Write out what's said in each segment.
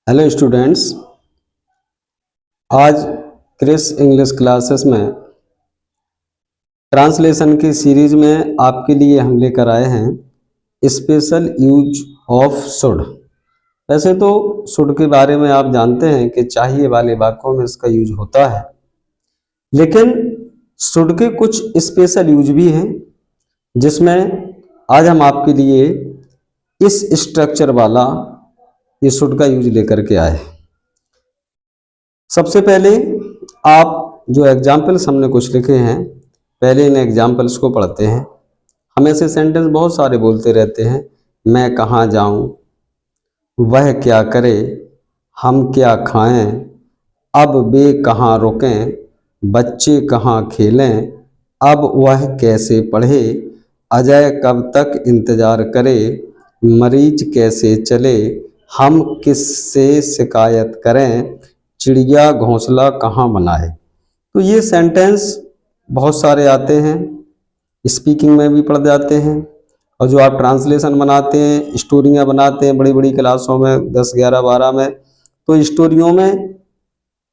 Hello students, आज Chris English classes में translation की सीरीज में आपके लिए हम लेकर आए हैं स्पेशल यूज ऑफ शुड। वैसे तो शुड के बारे में आप जानते हैं कि चाहिए वाले वाक्यों में इसका यूज होता है, लेकिन शुड के कुछ स्पेशल यूज भी हैं जिसमें आज हम आपके लिए इस स्ट्रक्चर वाला ये शुड का यूज लेकर के आए हैं। सबसे पहले आप जो एग्जाम्पल्स हमने कुछ लिखे हैं, पहले इन एग्जाम्पल्स को पढ़ते हैं। हम ऐसे सेंटेंस बहुत सारे बोलते रहते हैं। मैं कहाँ जाऊं, वह क्या करे, हम क्या खाएं, अब वे कहाँ रुकें, बच्चे कहाँ खेलें, अब वह कैसे पढ़े, अजय कब तक इंतज़ार करे, मरीज कैसे चले, हम किससे शिकायत करें, चिड़िया घोंसला कहाँ बनाए। तो ये सेंटेंस बहुत सारे आते हैं, स्पीकिंग में भी पढ़ जाते हैं, और जो आप ट्रांसलेशन बनाते हैं, स्टोरियाँ बनाते हैं बड़ी बड़ी क्लासों में 10, 11, 12 में, तो स्टोरियों में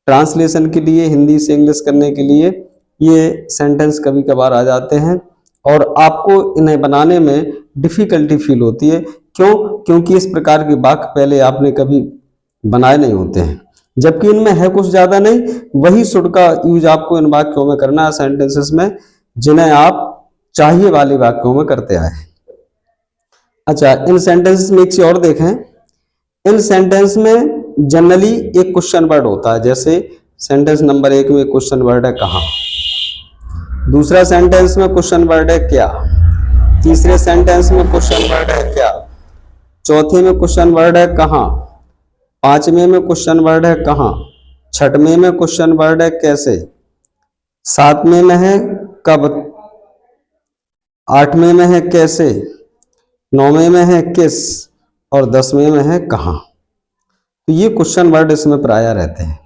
ट्रांसलेशन के लिए हिंदी से इंग्लिश करने के लिए ये सेंटेंस कभी कभार आ जाते हैं और आपको इन्हें बनाने में डिफ़िकल्टी फील होती है। क्यों? क्योंकि इस प्रकार के वाक्य पहले आपने कभी बनाए नहीं होते हैं, जबकि इनमें है कुछ ज़्यादा नहीं, वही शुड का यूज आपको इन वाक्यों में करना है, सेंटेंसेस में, जिन्हें आप चाहिए वाले वाक्यों में करते आए। अच्छा, इन सेंटेंसेस में एक चीज और देखें। इन सेंटेंस में जनरली एक क्वेश्चन वर्ड होता है। जैसे सेंटेंस नंबर 1 में क्वेश्चन वर्ड है कहाँ, दूसरा सेंटेंस में क्वेश्चन वर्ड है क्या, तीसरे सेंटेंस में क्वेश्चन वर्ड है क्या, चौथे में क्वेश्चन वर्ड है कहाँ, पांचवें में क्वेश्चन वर्ड है कहाँ, छठवें में क्वेश्चन वर्ड है कैसे, सातवें में है कब, आठवें में है कैसे, नौवें में है किस, और 10वें में है कहाँ। तो ये क्वेश्चन वर्ड इसमें प्राय रहते हैं।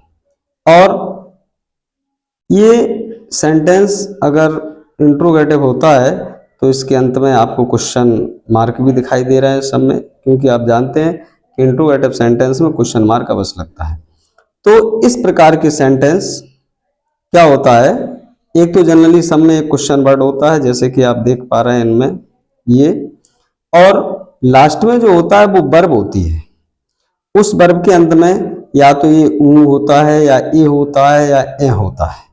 और ये सेंटेंस अगर इंट्रोगेटिव होता है तो इसके अंत में आपको क्वेश्चन मार्क भी दिखाई दे रहा है सब में, क्योंकि आप जानते हैं कि इंट्रोगेटिव सेंटेंस में क्वेश्चन मार्क अवश्य लगता है। तो इस प्रकार के सेंटेंस क्या होता है, एक तो जनरली सब में एक क्वेश्चन वर्ड होता है, जैसे कि आप देख पा रहे हैं इनमें ये, और लास्ट में जो होता है वो वर्ब होती है। उस वर्ब के अंत में या तो ये ऊ होता है, या ए होता है, या ए होता है।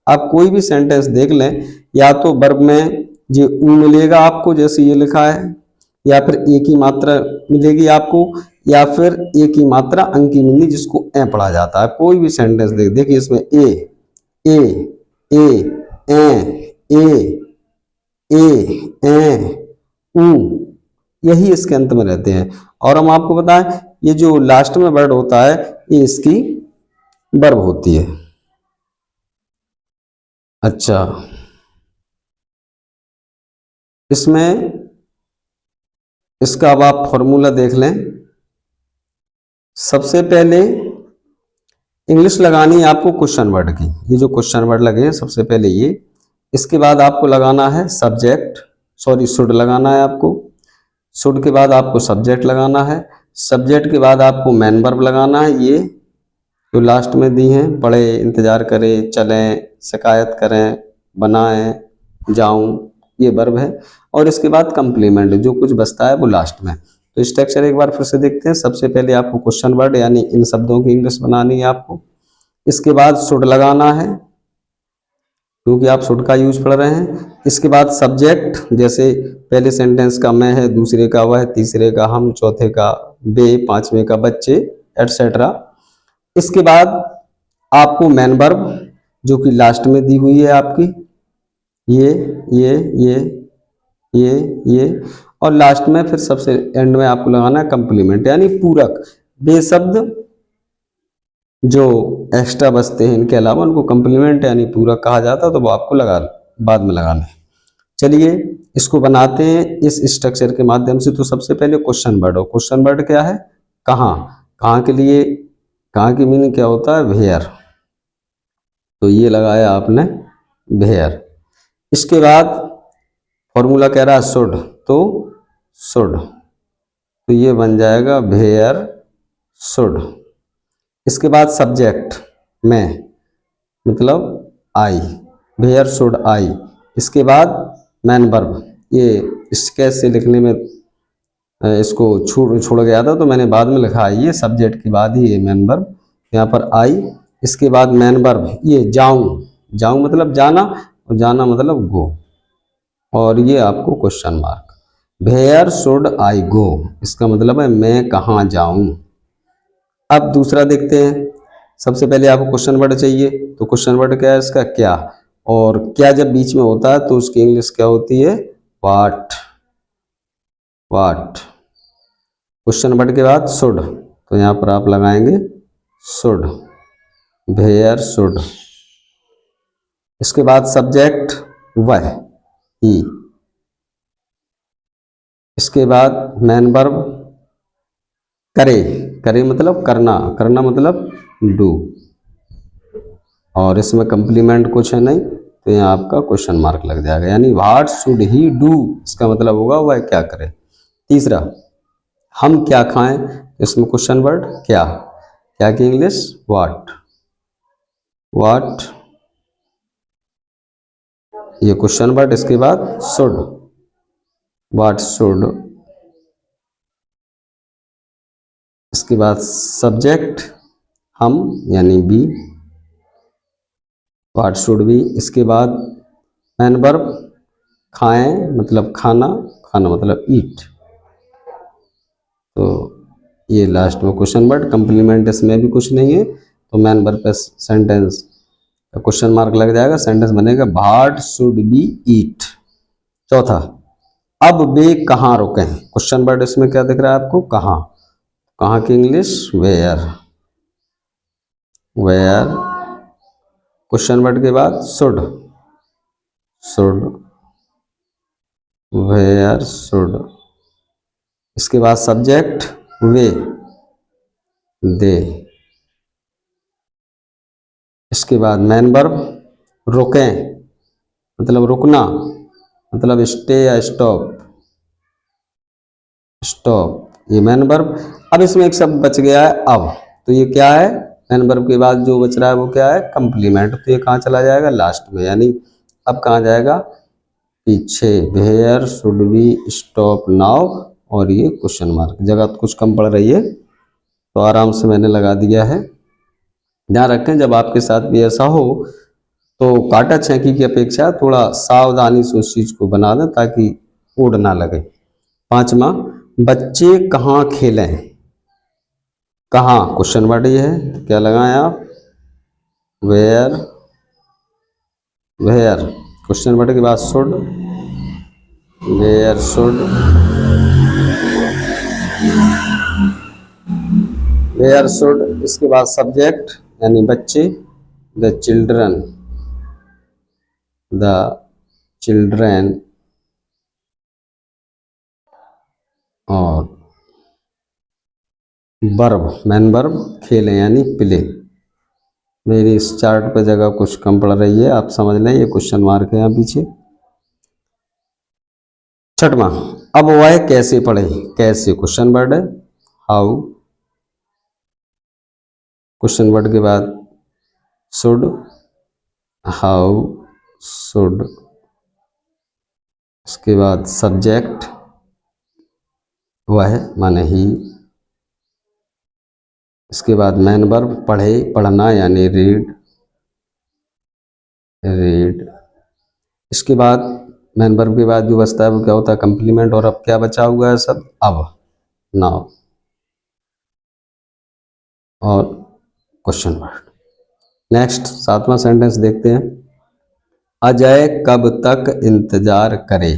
आप कोई भी सेंटेंस देख लें, या तो वर्ब में ये ऊ मिलेगा आपको जैसे ये लिखा है, या फिर ए की मात्रा मिलेगी आपको, या फिर ए की मात्रा अंक की मिलनी जिसको ए पढ़ा जाता है। कोई भी सेंटेंस देखिए इसमें ए ए ऊ, यही इसके अंत में रहते हैं। और हम आपको बताएं, ये जो लास्ट में वर्ड होता है ये इसकी वर्ब होती है। अच्छा, इसमें इसका अब आप फॉर्मूला देख लें। सबसे पहले इंग्लिश लगानी है आपको क्वेश्चन वर्ड की, ये जो क्वेश्चन वर्ड लगे हैं सबसे पहले ये, इसके बाद आपको लगाना है सब्जेक्ट, सॉरी शुड लगाना है आपको, शुड के बाद आपको सब्जेक्ट लगाना है, सब्जेक्ट के बाद आपको मेन वर्ब लगाना है, ये जो लास्ट में दी हैं, पढ़े, इंतजार करें, चलें, शिकायत करें, बनाएं, जाऊं, ये वर्ब है। और इसके बाद कंप्लीमेंट जो कुछ बचता है वो लास्ट में। तो स्ट्रक्चर एक बार फिर से देखते हैं। सबसे पहले आपको क्वेश्चन वर्ड यानी इन शब्दों की इंग्लिश बनानी है आपको, इसके बाद शुड लगाना है क्योंकि आप शुड का यूज पढ़ रहे हैं, इसके बाद सब्जेक्ट, जैसे पहले सेंटेंस का मैं है, दूसरे का वह, तीसरे का हम, चौथे का वे, पांचवें का बच्चे, एटसेट्रा। इसके बाद आपको मेन वर्ब जो कि लास्ट में दी हुई है आपकी, ये ये ये ये ये, और लास्ट में फिर सबसे एंड में आपको लगाना है कंप्लीमेंट यानी पूरक। बेशब्द जो एक्स्ट्रा बचते हैं इनके अलावा उनको कंप्लीमेंट यानी पूरक कहा जाता है, तो वो आपको बाद में लगाना है। चलिए इसको बनाते हैं इस स्ट्रक्चर के माध्यम से। तो सबसे पहले क्वेश्चन वर्ड, और क्वेश्चन वर्ड क्या है, कहाँ, कहाँ के लिए, कहाँ की मीनिंग क्या होता है, वेयर, तो ये लगाया आपने वेयर। इसके बाद फॉर्मूला कह रहा है शुड, तो शुड, तो ये बन जाएगा वेयर शुड। इसके बाद सब्जेक्ट मैं, मतलब आई, वेयर शुड आई। इसके बाद मैन वर्ब, ये स्केच से लिखने में इसको छोड़ गया था तो मैंने बाद में लिखा है, ये सब्जेक्ट के बाद ही ये मैन वर्ब, यहाँ पर आई। इसके बाद मैन वर्ब ये जाऊं, जाऊं मतलब जाना, और जाना मतलब गो, और ये आपको question mark. Where should I go, इसका मतलब है मैं कहाँ जाऊं। अब दूसरा देखते हैं। सबसे पहले आपको क्वेश्चन वर्ड चाहिए, तो क्वेश्चन वर्ड क्या है इसका, क्या, और क्या जब बीच में होता है तो उसकी इंग्लिश क्या होती है, व्हाट, व्हाट। क्वेश्चन वर्ड के बाद शुड, तो यहाँ पर आप लगाएंगे शुड, वेयर शुड। इसके बाद सब्जेक्ट वह, ही। इसके बाद मैन वर्ब करे, करे मतलब करना, करना मतलब डू, और इसमें कंप्लीमेंट कुछ है नहीं तो यहाँ आपका क्वेश्चन मार्क लग जाएगा, यानी व्हाट शुड ही डू, इसका मतलब होगा वह क्या करे। तीसरा, हम क्या खाएं, इसमें क्वेश्चन वर्ड क्या, क्या की इंग्लिश व्हाट, व्हाट, ये क्वेश्चन वर्ड। इसके बाद शुड, व्हाट शुड। इसके बाद सब्जेक्ट हम यानी बी, व्हाट शुड बी। इसके बाद मैन वर्ब खाएं मतलब खाना, खाना मतलब ईट। तो ये लास्ट में क्वेश्चन वर्ड, कंप्लीमेंट इसमें भी कुछ नहीं है तो मैन वर्ब पे सेंटेंस का क्वेश्चन मार्क लग जाएगा, सेंटेंस बनेगा व्हाट शुड बी ईट। चौथा, अब वे कहाँ रुके, क्वेश्चन वर्ड इसमें क्या दिख रहा है आपको, कहाँ, कहाँ की English where, where. Question word के बाद शुड, शुड, वेयर शुड। इसके बाद सब्जेक्ट वे, दे। इसके बाद मैन वर्ब रुकें मतलब रुकना, मतलब स्टे या स्टॉप, स्टॉप, ये मैन वर्ब। अब इसमें एक शब्द बच गया है अब, तो ये क्या है, मैन वर्ब के बाद जो बच रहा है वो क्या है, कंप्लीमेंट। तो ये कहाँ चला जाएगा, लास्ट में, यानी अब कहाँ जाएगा, पीछे। Where should be stop now, और ये क्वेश्चन मार्क, जगह तो कुछ कम पड़ रही है तो आराम से मैंने लगा दिया है। ध्यान रखें जब आपके साथ भी ऐसा हो तो काटा छेंकी की अपेक्षा थोड़ा सावधानी से उस चीज को बना दें ताकि कोड ना लगे। पांचवा, बच्चे कहाँ खेलें, कहाँ क्वेश्चन वर्ड ये है तो क्या लगाएं आप, वेयर, वेयर। क्वेश्चन वर्ड के बाद should, where should, where should. इसके बाद सब्जेक्ट यानी बच्चे, द चिल्ड्रन, द चिल्ड्रन। और वर्ब, मैन वर्ब खेलें यानी प्ले। मेरी इस चार्ट पे जगह कुछ कम पड़ रही है, आप समझ लें, ये क्वेश्चन मार्क है यहाँ पीछे। छठवां, अब वह कैसे पढ़े, कैसे क्वेश्चन वर्ड है, हाउ। क्वेश्चन वर्ड के बाद शुड, हाउ शुड। उसके बाद सब्जेक्ट वह माने ही। इसके बाद मैन वर्ब पढ़े, पढ़ना यानी रीड, रीड। इसके बाद मैन वर्ब के बाद जो बचता है वो क्या होता है, कंप्लीमेंट। और अब क्या बचा हुआ है सब, अब, नाउ और क्वेश्चन वर्ड। नेक्स्ट सातवां सेंटेंस देखते हैं, अजय कब तक इंतजार करे।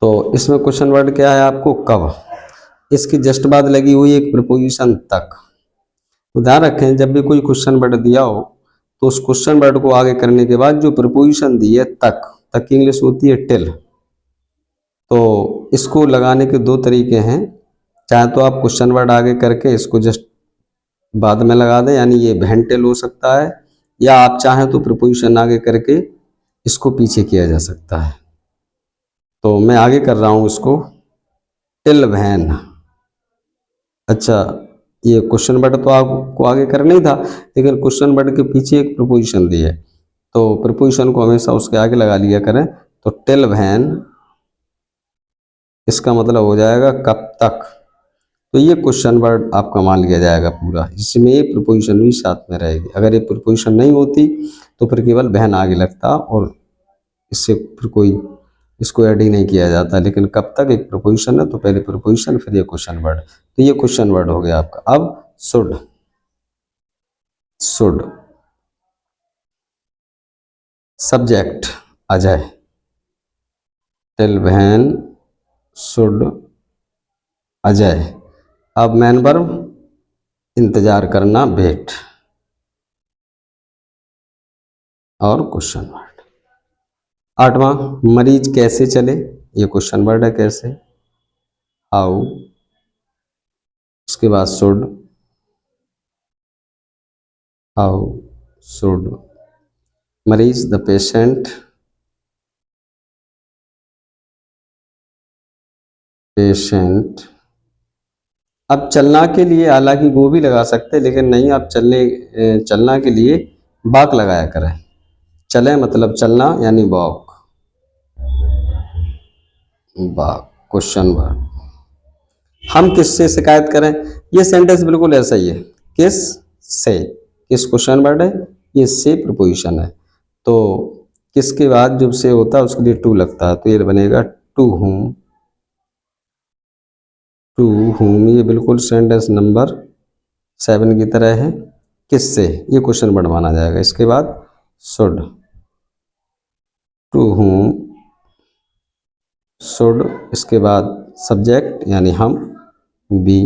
तो इसमें क्वेश्चन वर्ड क्या है आपको, कब। इसकी जस्ट बाद लगी हुई एक प्रीपोजिशन तक। तो ध्यान रखें जब भी कोई क्वेश्चन वर्ड दिया हो तो उस क्वेश्चन वर्ड को आगे करने के बाद जो प्रीपोजिशन दी है तक, तक की इंग्लिश होती है टिल। तो इसको लगाने के दो तरीके हैं, चाहे तो आप क्वेश्चन वर्ड आगे करके इसको जस्ट बाद में लगा दें यानी ये वेंटिल हो सकता है, या आप चाहें तो प्रीपोजिशन आगे करके इसको पीछे किया जा सकता है। तो मैं आगे कर रहा हूँ इसको, टिल वैन। अच्छा, ये क्वेश्चन वर्ड तो आपको आगे करना ही था, लेकिन क्वेश्चन वर्ड के पीछे एक प्रीपोजिशन दी है, तो प्रीपोजिशन को हमेशा उसके आगे लगा लिया करें। तो टिल व्हेन, इसका मतलब हो जाएगा कब तक। तो ये क्वेश्चन वर्ड आपका मान लिया जाएगा पूरा, इसमें ये प्रीपोजिशन भी साथ में रहेगी। अगर ये प्रीपोजिशन नहीं होती तो फिर केवल व्हेन आगे लगता और इससे फिर कोई इसको ऐड ही नहीं किया जाता। लेकिन कब तक एक प्रीपोजिशन है तो पहले प्रीपोजिशन फिर ये क्वेश्चन वर्ड, तो ये क्वेश्चन वर्ड हो गया आपका। अब should, should subject Ajay, till when should Ajay. अब मैन वर्ब इंतजार करना वेट, और क्वेश्चन वर्ड। आठवां मरीज कैसे चले, ये क्वेश्चन वर्ड है कैसे, हाउ, इसके बाद शुड, हाउ शुड मरीज द पेशेंट, पेशेंट। अब चलना के लिए हालांकि गो भी लगा सकते हैं, लेकिन नहीं, आप चलना के लिए वॉक लगाया करें। चले मतलब चलना यानी वॉक, वॉक क्वेश्चन वर्ड। हम किससे शिकायत करें, ये सेंटेंस बिल्कुल ऐसा ही है, किस से, किस क्वेश्चन वर्ड है, ये से प्रीपोजिशन है। तो किसके बाद जब से होता है उसके लिए टू लगता है, तो ये बनेगा टू हुम, टू हुम। ये बिल्कुल सेंटेंस नंबर 7 की तरह है, किससे, ये क्वेश्चन वर्ड माना जाएगा। इसके बाद शुड, टू हुम शुड, इसके बाद सब्जेक्ट यानी हम, बी,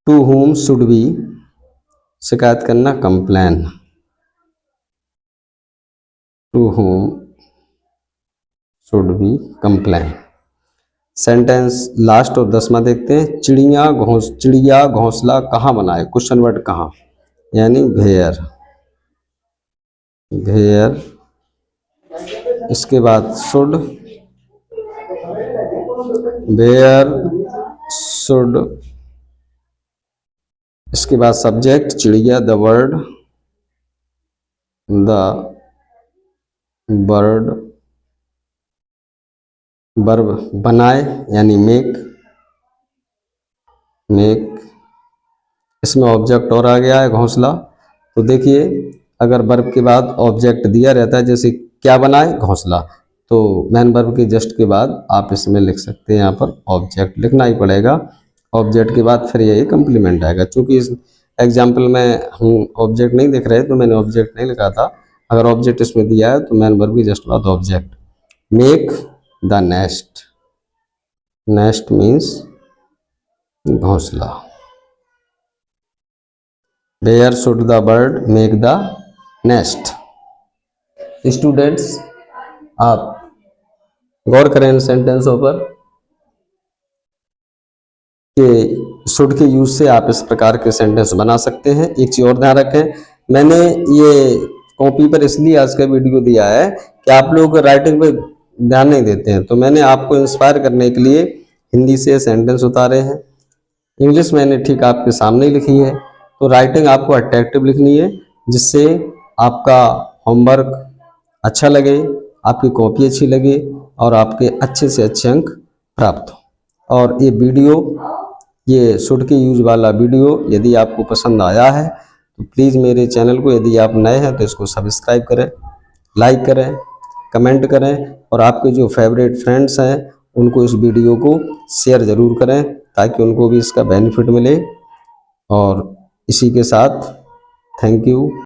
टू हुम शुड बी शिकायत करना, complain, to whom should be complain. Sentence last और 10वां देखते हैं। चिड़िया घोंसला कहाँ बनाए, क्वेश्चन वर्ड कहाँ, यानी वेयर, वेयर। इसके बाद शुड, वेयर शुड, इसके बाद सब्जेक्ट चिड़िया, the bird, the bird, verb बनाए यानी मेक, मेक। इसमें ऑब्जेक्ट और आ गया है घोंसला, तो देखिए अगर वर्ब के बाद ऑब्जेक्ट दिया रहता है, जैसे क्या बनाए, घोंसला, तो मैन वर्ब के जस्ट के बाद आप इसमें लिख सकते हैं, यहाँ पर ऑब्जेक्ट लिखना ही पड़ेगा। ऑब्जेक्ट के बाद फिर यही कंप्लीमेंट आएगा। चूंकि इस एग्जाम्पल में हम ऑब्जेक्ट नहीं दिख रहे तो मैंने ऑब्जेक्ट नहीं लिखा था। अगर ऑब्जेक्ट इसमें दिया है तो मैन वर्ब के जस्ट बाद object. Make the nest, nest means घोंसला। Where should the bird make the nest. Students, आप गौर करें इन सेंटेंसों पर कि शुड के यूज से आप इस प्रकार के सेंटेंस बना सकते हैं। एक चीज और ध्यान रखें, मैंने ये कॉपी पर इसलिए आज का वीडियो दिया है कि आप लोग राइटिंग पे ध्यान नहीं देते हैं, तो मैंने आपको इंस्पायर करने के लिए हिंदी से सेंटेंस उतारे हैं। इंग्लिश मैंने ठीक आपके सामने ही लिखी है, तो राइटिंग आपको अट्रैक्टिव लिखनी है, जिससे आपका होमवर्क अच्छा लगे, आपकी कॉपी अच्छी लगे और आपके अच्छे से अच्छे अंक प्राप्त हो। और ये वीडियो, ये शुड के यूज वाला वीडियो यदि आपको पसंद आया है तो प्लीज़ मेरे चैनल को, यदि आप नए हैं तो इसको सब्सक्राइब करें, लाइक करें, कमेंट करें, और आपके जो फेवरेट फ्रेंड्स हैं उनको इस वीडियो को शेयर ज़रूर करें ताकि उनको भी इसका बेनिफिट मिले। और इसी के साथ थैंक यू।